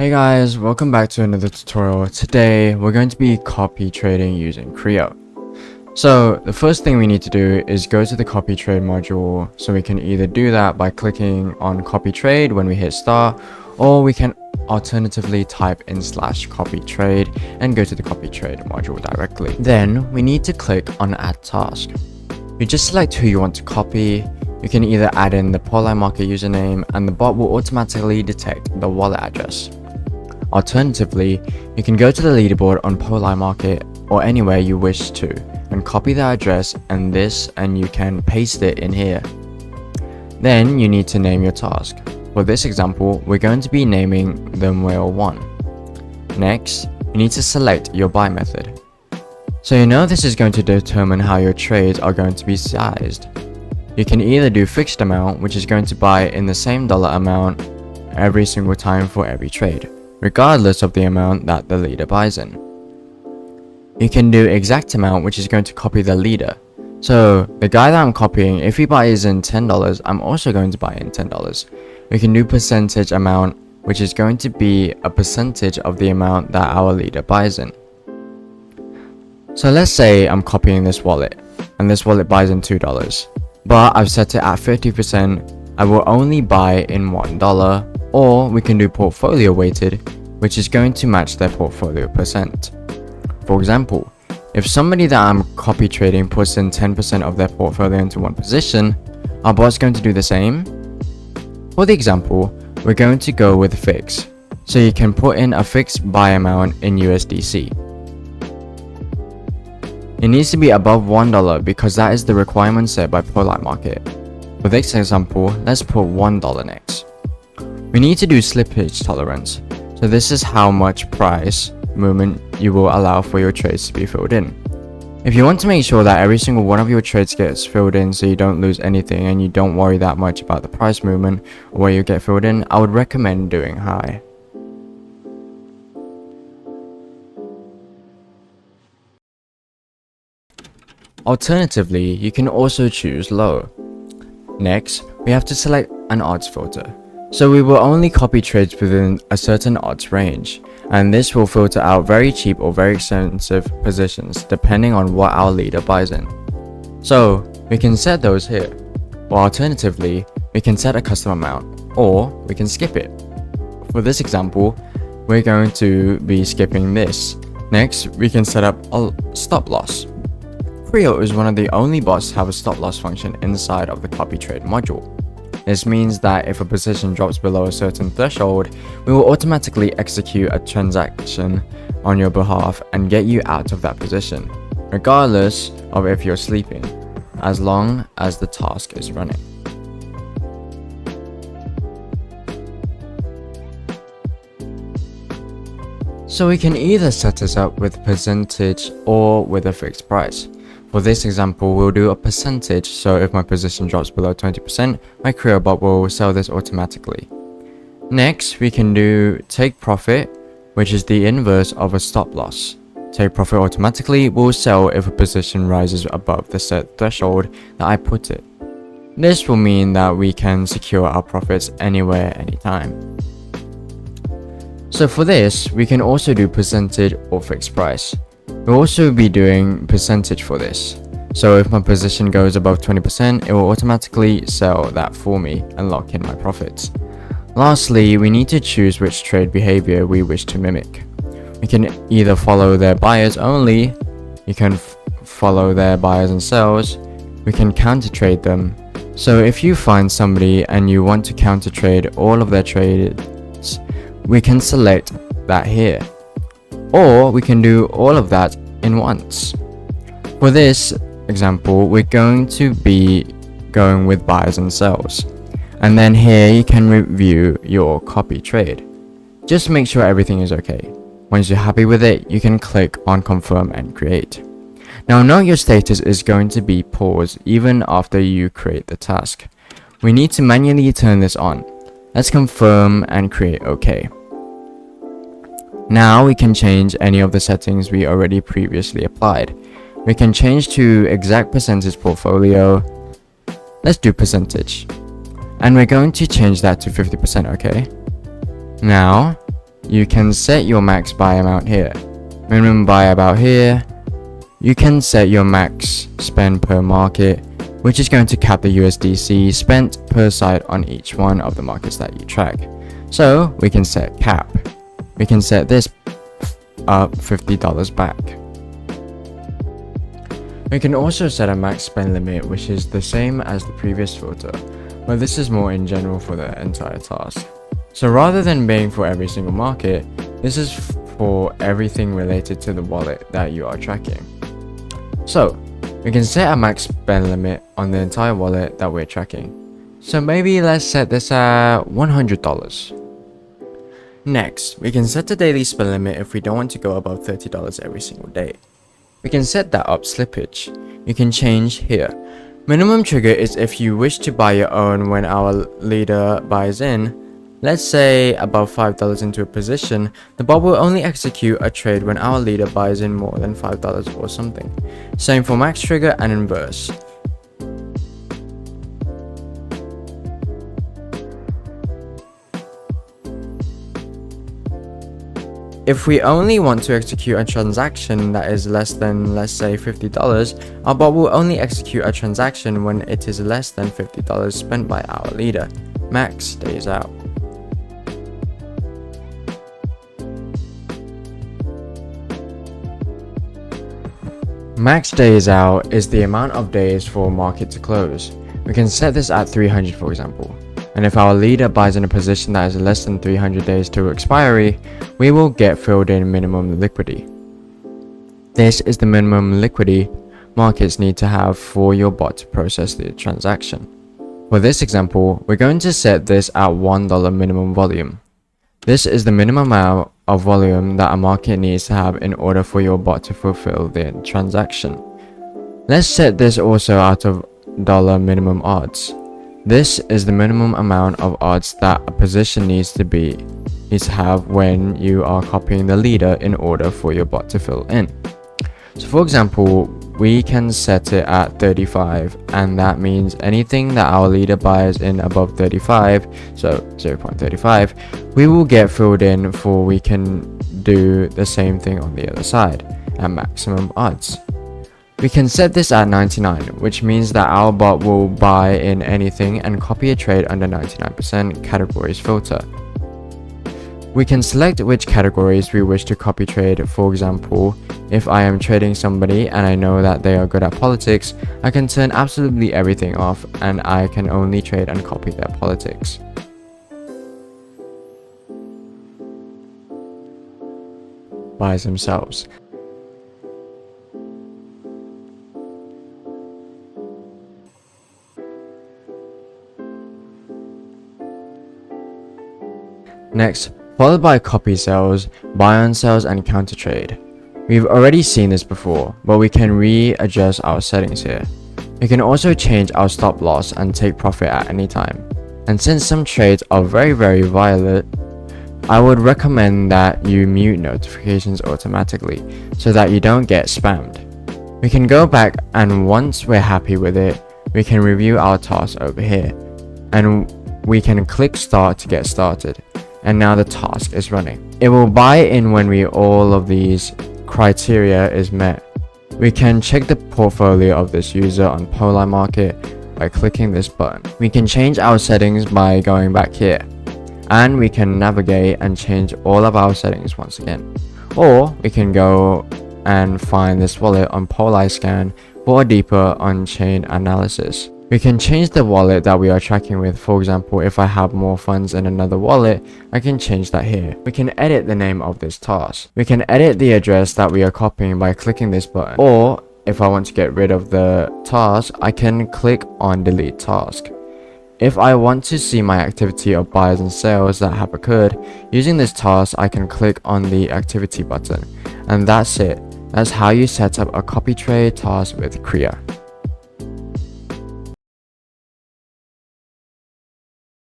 Hey guys, welcome back to another tutorial. Today we're going to be copy trading using Kreo. So the first thing we need to do is go to the copy trade module. So we can either do that by clicking on copy trade when we hit start, or we can alternatively type in /copy trade and go to the copy trade module directly. Then we need to click on add task. You just select who you want to copy. You can either add in the Polymarket username and the bot will automatically detect the wallet address. Alternatively, you can go to the leaderboard on Polymarket or anywhere you wish to and copy the address and you can paste it in here. Then you need to name your task. For this example, we're going to be naming them whale 1. Next, you need to select your buy method. So you know this is going to determine how your trades are going to be sized. You can either do fixed amount, which is going to buy in the same dollar amount every single time for every trade, regardless of the amount that the leader buys in. You can do exact amount, which is going to copy the leader. So the guy that I'm copying, if he buys in $10, I'm also going to buy in $10. We can do percentage amount, which is going to be a percentage of the amount that our leader buys in. So let's say I'm copying this wallet and this wallet buys in $2, but I've set it at 50%. I will only buy in $1, or we can do portfolio weighted, which is going to match their portfolio percent. For example, if somebody that I'm copy trading puts in 10% of their portfolio into one position, our bot's going to do the same. For the example, we're going to go with fix. So you can put in a fixed buy amount in USDC. It needs to be above $1 because that is the requirement set by Polymarket. For this example, let's put $1 next. We need to do slippage tolerance. So this is how much price movement you will allow for your trades to be filled in. If you want to make sure that every single one of your trades gets filled in so you don't lose anything and you don't worry that much about the price movement or where you get filled in, I would recommend doing high. Alternatively, you can also choose low. Next, we have to select an odds filter. So we will only copy trades within a certain odds range, and this will filter out very cheap or very expensive positions depending on what our leader buys in. So we can set those here, or alternatively, we can set a custom amount, or we can skip it. For this example, we're going to be skipping this. Next, we can set up a stop loss. Kreo is one of the only bots to have a stop loss function inside of the copy trade module. This means that if a position drops below a certain threshold, we will automatically execute a transaction on your behalf and get you out of that position, regardless of if you're sleeping, as long as the task is running. So we can either set this up with percentage or with a fixed price. For this example, we'll do a percentage, so if my position drops below 20%, my Kreo bot will sell this automatically. Next, we can do take profit, which is the inverse of a stop loss. Take profit automatically will sell if a position rises above the set threshold that I put it. This will mean that we can secure our profits anywhere, anytime. So for this, we can also do percentage or fixed price. We'll also be doing percentage for this. So if my position goes above 20%, it will automatically sell that for me and lock in my profits. Lastly, we need to choose which trade behavior we wish to mimic. We can either follow their buyers only, you can follow their buyers and sells, we can counter trade them. So if you find somebody and you want to counter trade all of their trades, we can select that here. Or we can do all of that in once. For this example, we're going to be going with buys and sells. And then here you can review your copy trade. Just make sure everything is okay. Once you're happy with it, you can click on confirm and create. Now note your status is going to be paused even after you create the task. We need to manually turn this on. Let's confirm and create OK. Now we can change any of the settings we already previously applied. We can change to exact percentage portfolio. Let's do percentage. And we're going to change that to 50%, okay? Now, you can set your max buy amount here, minimum buy about here. You can set your max spend per market, which is going to cap the USDC spent per site on each one of the markets that you track. So we can set cap. We can set this up $50 back. We can also set a max spend limit, which is the same as the previous filter, but this is more in general for the entire task. So rather than being for every single market, this is for everything related to the wallet that you are tracking. So we can set a max spend limit on the entire wallet that we're tracking. So maybe let's set this at $100. Next, we can set the daily spend limit if we don't want to go above $30 every single day. We can set that up slippage. You can change here. Minimum trigger is if you wish to buy your own when our leader buys in. Let's say above $5 into a position, the bot will only execute a trade when our leader buys in more than $5 or something. Same for max trigger and inverse. If we only want to execute a transaction that is less than, let's say, $50, our bot will only execute a transaction when it is less than $50 spent by our leader. Max stays out. Max days out is the amount of days for a market to close. We can set this at 300 for example. And if our leader buys in a position that is less than 300 days to expiry, we will get filled in minimum liquidity. This is the minimum liquidity markets need to have for your bot to process the transaction. For this example, we're going to set this at $1 minimum volume. This is the minimum amount of volume that a market needs to have in order for your bot to fulfill the transaction. Let's set this also out of dollar minimum odds. This is the minimum amount of odds that a position needs to have when you are copying the leader in order for your bot to fill in. So for example, we can set it at 35, and that means anything that our leader buys in above 35, so 0.35, we will get filled in, for we can do the same thing on the other side at maximum odds. We can set this at 99, which means that our bot will buy in anything and copy a trade under 99% categories filter. We can select which categories we wish to copy trade. For example, if I am trading somebody and I know that they are good at politics, I can turn absolutely everything off and I can only trade and copy their politics. Buys themselves. Next, followed by copy sells, buy on sells, and counter trade. We've already seen this before, but we can readjust our settings here. We can also change our stop loss and take profit at any time. And since some trades are very violent, I would recommend that you mute notifications automatically so that you don't get spammed. We can go back, and once we're happy with it, we can review our task over here. And we can click start to get started. And now the task is running. It will buy in when all of these criteria is met. We can check the portfolio of this user on Polymarket by clicking this button. We can change our settings by going back here, and we can navigate and change all of our settings once again. Or we can go and find this wallet on Polyscan for a deeper on-chain analysis. We can change the wallet that we are tracking with. For example, if I have more funds in another wallet, I can change that here. We can edit the name of this task. We can edit the address that we are copying by clicking this button. Or if I want to get rid of the task, I can click on delete task. If I want to see my activity of buys and sales that have occurred using this task, I can click on the activity button. And that's it. That's how you set up a copy trade task with Kreo.